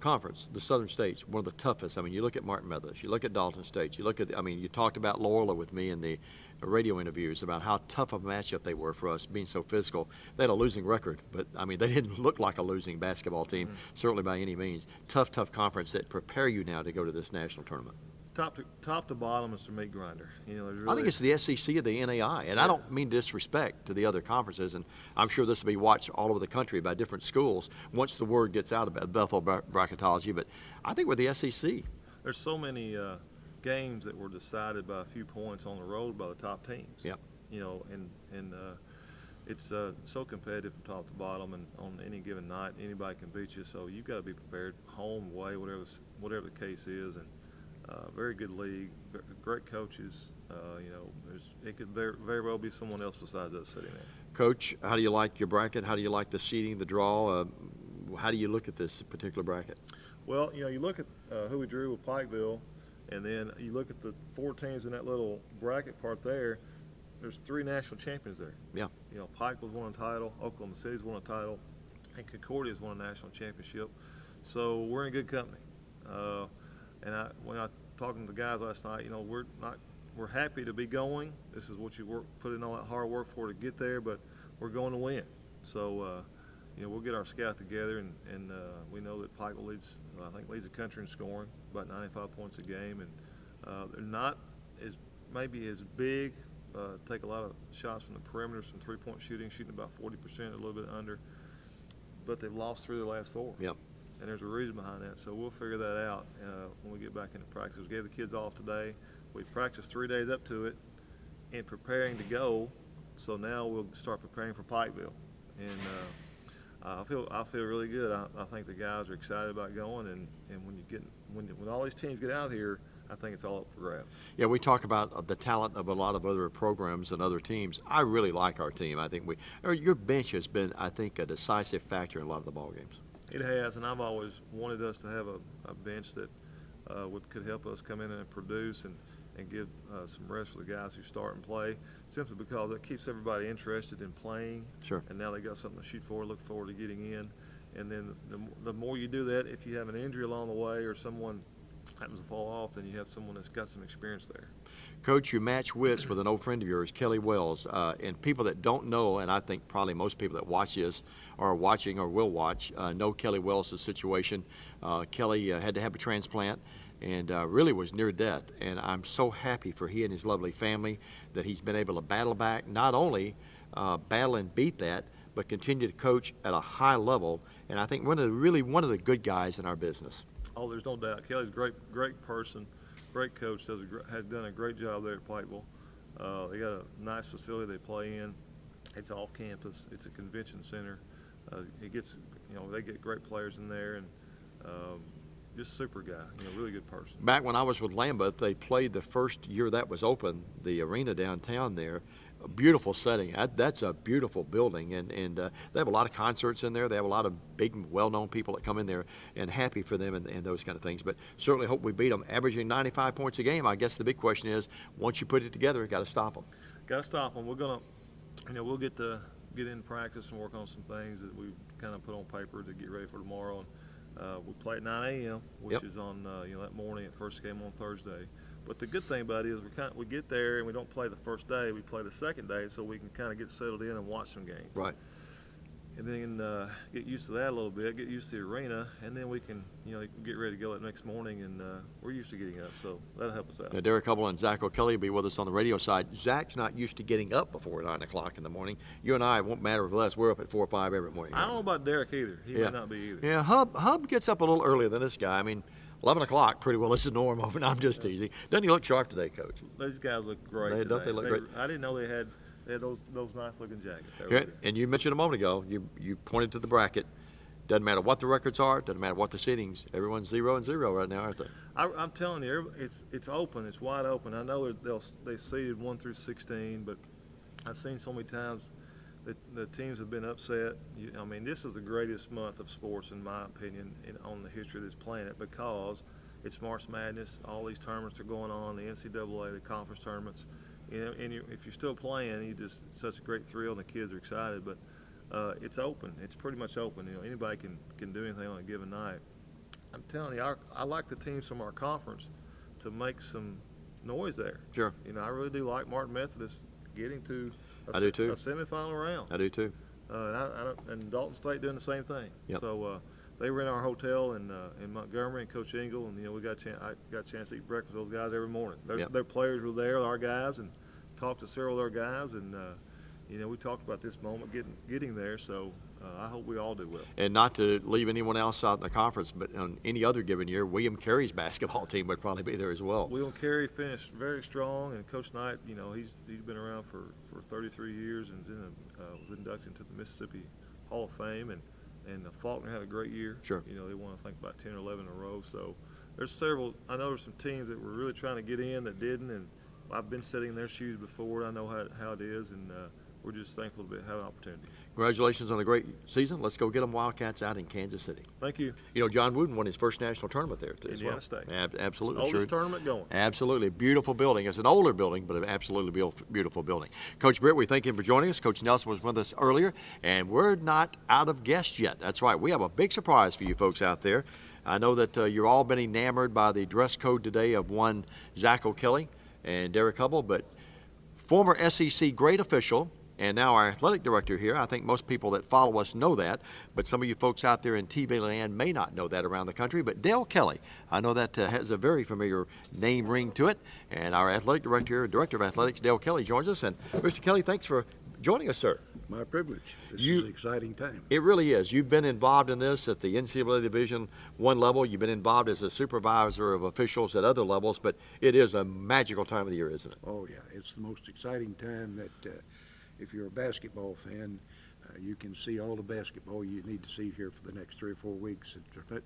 conference, the Southern States, one of the toughest. I mean, you look at Martin Methodist, you look at Dalton State, you look at, you talked about Loyola with me in the radio interviews about how tough of a matchup they were for us, being so physical. They had a losing record, but, they didn't look like a losing basketball team, certainly by any means. Tough conference that prepare you now to go to this national tournament. Top to bottom is the meat grinder. Really, I think it's the SEC of the NAIA, and I don't mean disrespect to the other conferences, and I'm sure this will be watched all over the country by different schools once the word gets out about Bethel Bracketology, but I think we're the SEC. There's so many games that were decided by a few points on the road by the top teams. Yep. And it's so competitive from top to bottom, and on any given night, anybody can beat you, so you've got to be prepared, home, away, whatever the case is, and very good league, great coaches. It could very well be someone else besides us sitting there. Coach, how do you like your bracket? How do you like the seeding, the draw? How do you look at this particular bracket? Well, you look at who we drew with Pikeville, and then you look at the 4 teams in that little bracket part there. There's 3 national champions there. Yeah. Pike was won a title, Oklahoma City's won a title, and Concordia's won a national championship. So we're in good company. And when I talking to the guys last night, we're happy to be going. This is what you put in all that hard work for to get there, but we're going to win. So we'll get our scout together, and we know that Pikeville leads the country in scoring, about 95 points a game, and they're not maybe as big. Take a lot of shots from the perimeter, some 3-point shooting about 40%, a little bit under, but they've lost 3 of their last 4. Yep. And there's a reason behind that, so we'll figure that out when we get back into practice. We gave the kids off today. We practiced 3 days up to it and preparing to go, so now we'll start preparing for Pikeville. And I feel really good. I think the guys are excited about going, and when all these teams get out here, I think it's all up for grabs. Yeah, we talk about the talent of a lot of other programs and other teams. I really like our team. I think your bench has been, I think, a decisive factor in a lot of the ball games. It has, and I've always wanted us to have a bench that could help us come in and produce. And and give some rest for the guys who start and play, simply because it keeps everybody interested in playing. Sure. And now they got something to shoot for, look forward to getting in. And then the more you do that, if you have an injury along the way or someone happens to fall off, then you have someone that's got some experience there. Coach, you match wits with an old friend of yours, Kelly Wells. And people that don't know, and I think probably most people that watch this or are watching or will watch, know Kelly Wells' situation. Kelly had to have a transplant and really was near death. And I'm so happy for he and his lovely family that he's been able to battle back, not only battle and beat that, but continue to coach at a high level. And I think one of the good guys in our business. Oh, there's no doubt. Kelly's a great person, great coach, has done a great job there at Pikeville. They got a nice facility they play in. It's off campus. It's a convention center. It gets, they get great players in there, and just super guy, really good person. Back when I was with Lambeth, they played the first year that was open, the arena downtown there. A beautiful setting. That's a beautiful building, and they have a lot of concerts in there. They have a lot of big, well-known people that come in there, and happy for them and those kind of things. But certainly hope we beat them, averaging 95 points a game. I guess the big question is, once you put it together, you got to stop them. Got to stop them. We're gonna, we'll get in practice and work on some things that we kind of put on paper to get ready for tomorrow. And we play at 9 a.m., which is on that morning at first game on Thursday. But the good thing about it is we get there and we don't play the first day. We play the second day, so we can kind of get settled in and watch some games. Right. And then get used to that a little bit, get used to the arena, and then we can get ready to go that next morning. And we're used to getting up, so that'll help us out. Now, Derrick Hubble and Zach O'Kelly will be with us on the radio side. Zach's not used to getting up before 9 o'clock in the morning. You and I, it won't matter with us. We're up at 4 or 5 every morning. I don't know about Derrick either. He may not be either. Yeah, Hub gets up a little earlier than this guy. I mean, 11 o'clock pretty well is the norm. I'm just teasing. Doesn't he look sharp today, Coach? These guys look great. Don't they look great? I didn't know they had those nice looking jackets. Yeah, and you mentioned a moment ago, you pointed to the bracket. Doesn't matter what the records are, doesn't matter what the seedings. Everyone's 0-0 right now, aren't they? I'm telling you, it's open. It's wide open. I know they seeded 1 through 16, but I've seen so many times that the teams have been upset. I mean, this is the greatest month of sports, in my opinion, on the history of this planet, because it's March Madness. All these tournaments are going on, the NCAA, the conference tournaments. And if you're still playing, it's such a great thrill, and the kids are excited. But it's open. It's pretty much open. Anybody can do anything on a given night. I'm telling you, I like the teams from our conference to make some noise there. Sure. I really do like Martin Methodist getting to a semifinal round. I do too. And Dalton State doing the same thing. Yep. So they were in our hotel in Montgomery, and Coach Engel, and I got a chance to eat breakfast with those guys every morning. Their players were there, our guys, and talked to several of their guys, and we talked about this moment getting there. So I hope we all do well. And not to leave anyone else out in the conference, but on any other given year, William Carey's basketball team would probably be there as well. William Carey finished very strong, and Coach Knight, he's been around for 33 years and was inducted into the Mississippi Hall of Fame, and Faulkner had a great year. Sure. They won, I think, about 10 or 11 in a row. So there's several. I know there's some teams that were really trying to get in that didn't, and I've been sitting in their shoes before. I know how it is, and we're just thankful to have an opportunity. Congratulations on a great season. Let's go get them Wildcats out in Kansas City. Thank you. John Wooden won his first national tournament there too. Indiana State. Absolutely. Oldest tournament going. Absolutely. Beautiful building. It's an older building, but an absolutely beautiful building. Coach Britt, we thank him for joining us. Coach Nelson was with us earlier, and we're not out of guests yet. That's right. We have a big surprise for you folks out there. I know that you've all been enamored by the dress code today of one Zach O'Kelly and Derrick Hubble, but former SEC great official, and now our athletic director here. I think most people that follow us know that, but some of you folks out there in TV land may not know that around the country. But Dale Kelly, I know that has a very familiar name ring to it. And our athletic director of athletics, Dale Kelly, joins us. And Mr. Kelly, thanks for joining us, sir. My privilege. This is an exciting time. It really is. You've been involved in this at the NCAA Division I level. You've been involved as a supervisor of officials at other levels, but it is a magical time of the year, isn't it? Oh, yeah. It's the most exciting time that if you're a basketball fan, you can see all the basketball you need to see here for the next 3 or 4 weeks. It's a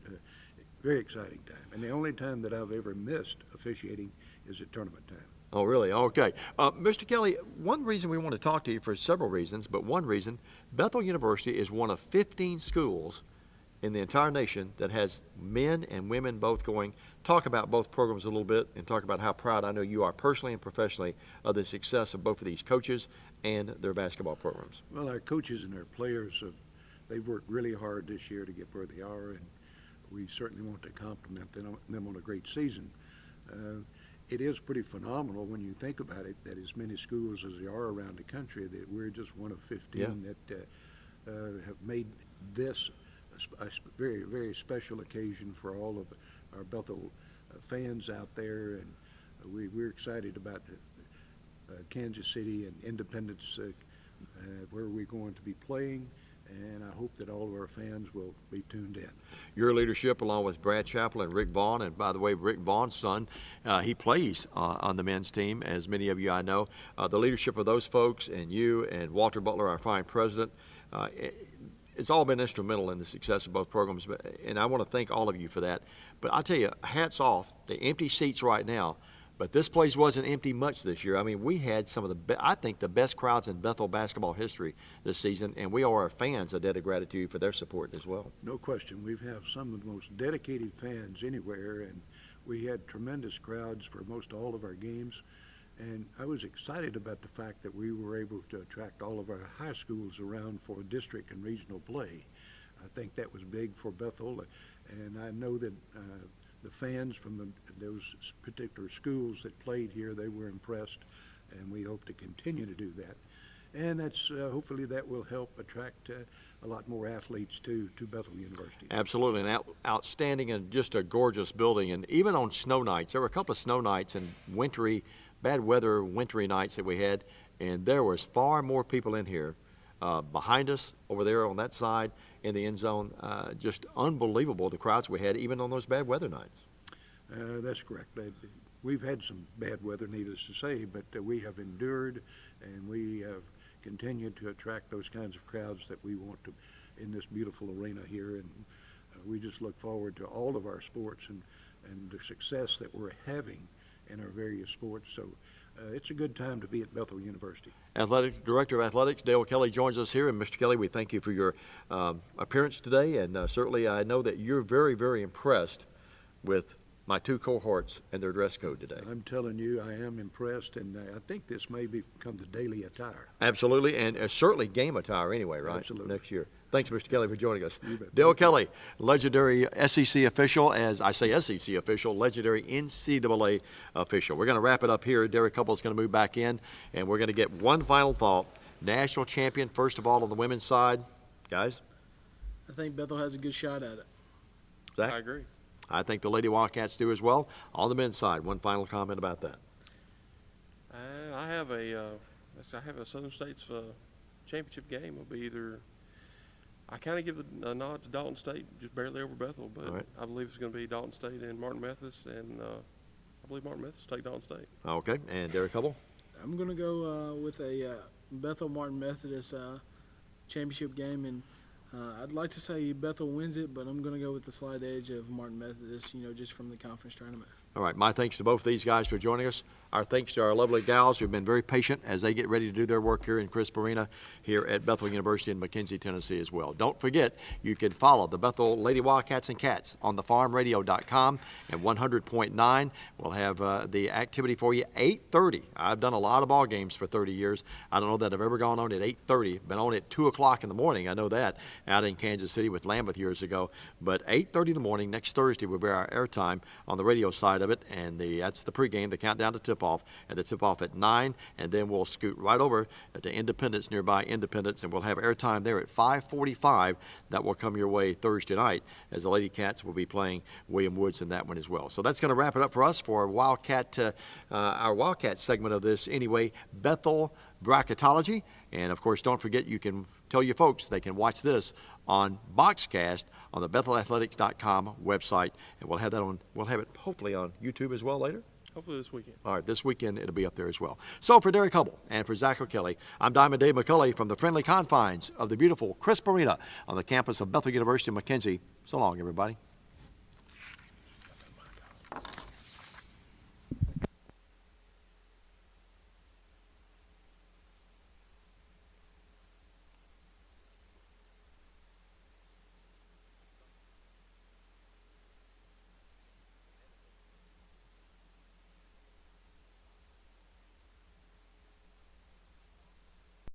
very exciting time. And the only time that I've ever missed officiating is at tournament time. Oh, really? Okay. Mr. Kelly, one reason we want to talk to you, for several reasons, but one reason, Bethel University is one of 15 schools in the entire nation that has men and women both going. Talk about both programs a little bit and talk about how proud I know you are personally and professionally of the success of both of these coaches and their basketball programs. Well, our coaches and our players, they've worked really hard this year to get where they are, and we certainly want to compliment them on a great season. It is pretty phenomenal when you think about it that as many schools as there are around the country, that we're just one of 15 that have made this a very, very special occasion for all of our Bethel fans out there, and we're excited about Kansas City and Independence, where we're going to be playing, and I hope that all of our fans will be tuned in. Your leadership, along with Brad Chappell and Rick Vaughn, and by the way, Rick Vaughn's son, he plays on the men's team, as many of you I know. The leadership of those folks and you and Walter Butler, our fine president, it's all been instrumental in the success of both programs, and I want to thank all of you for that. But I'll tell you, hats off. The empty seats right now, but this place wasn't empty much this year. I mean, we had some of I think the best crowds in Bethel basketball history this season, and we owe our fans a debt of gratitude for their support as well. No question. We have some of the most dedicated fans anywhere, and we had tremendous crowds for most all of our games. And I was excited about the fact that we were able to attract all of our high schools around for district and regional play. I think that was big for Bethel, and I know that the fans from those particular schools that played here, they were impressed, and we hope to continue to do that. And that's hopefully that will help attract a lot more athletes to Bethel University. Absolutely, an outstanding and just a gorgeous building. And even on snow nights, there were a couple of snow nights and bad weather, wintry nights that we had, and there was far more people in here behind us over there on that side in the end zone. Just unbelievable the crowds we had even on those bad weather nights. That's correct. We've had some bad weather, needless to say, but we have endured, and we have continued to attract those kinds of crowds that we want to in this beautiful arena here. And we just look forward to all of our sports and the success that we're having in our various sports. So it's a good time to be at Bethel University. Athletic Director of Athletics, Dale Kelly, joins us here. And Mr. Kelly, we thank you for your appearance today. And certainly I know that you're very, very impressed with my two cohorts and their dress code today. I'm telling you, I am impressed, and I think this may become the daily attire. Absolutely, and certainly game attire anyway, right? Absolutely. Next year. Thanks, Mr. Kelly, for joining us. You bet. Dale Kelly, legendary SEC official, as I say SEC official, legendary NCAA official. We're going to wrap it up here. Derrick Hubble is going to move back in, and we're going to get one final thought. National champion, first of all, on the women's side. Guys? I think Bethel has a good shot at it. Zach? I agree. I think the Lady Wildcats do as well. On the men's side, one final comment about that. I have a Southern State's championship game. Will be either. I kind of give a nod to Dalton State, just barely over Bethel, but right. I believe it's going to be Dalton State and Martin Methodist, and I believe Martin Methodist will take Dalton State. Okay, and Derrick Hubble? I'm going to go with a Bethel Martin Methodist championship game, and I'd like to say Bethel wins it, but I'm going to go with the slight edge of Martin Methodist, just from the conference tournament. All right, my thanks to both of these guys for joining us. Our thanks to our lovely gals who've been very patient as they get ready to do their work here in Crisp Arena here at Bethel University in McKenzie, Tennessee as well. Don't forget, you can follow the Bethel Lady Wildcats and Cats on thefarmradio.com and 100.9. We'll have the activity for you 8:30. I've done a lot of ball games for 30 years. I don't know that I've ever gone on at 8:30. Been on at 2 o'clock in the morning. I know that out in Kansas City with Lambeth years ago. But 8:30 in the morning next Thursday will be our airtime on the radio side of it, and that's the pregame, the countdown to tip-off, and the tip-off at 9, and then we'll scoot right over to Independence, nearby Independence, and we'll have airtime there at 5:45. That will come your way Thursday night, as the Lady Cats will be playing William Woods in that one as well. So that's going to wrap it up for us for our Wildcat segment of this anyway, Bethel Bracketology. And of course, don't forget, you can tell your folks they can watch this on Boxcast on the BethelAthletics.com website, and we'll have it hopefully on YouTube as well later. Hopefully this weekend. All right, this weekend it'll be up there as well. So for Derrick Hubble and for Zach O'Kelly, I'm Diamond Dave McCulley from the friendly confines of the beautiful Crisp Arena on the campus of Bethel University in McKenzie. So long, everybody.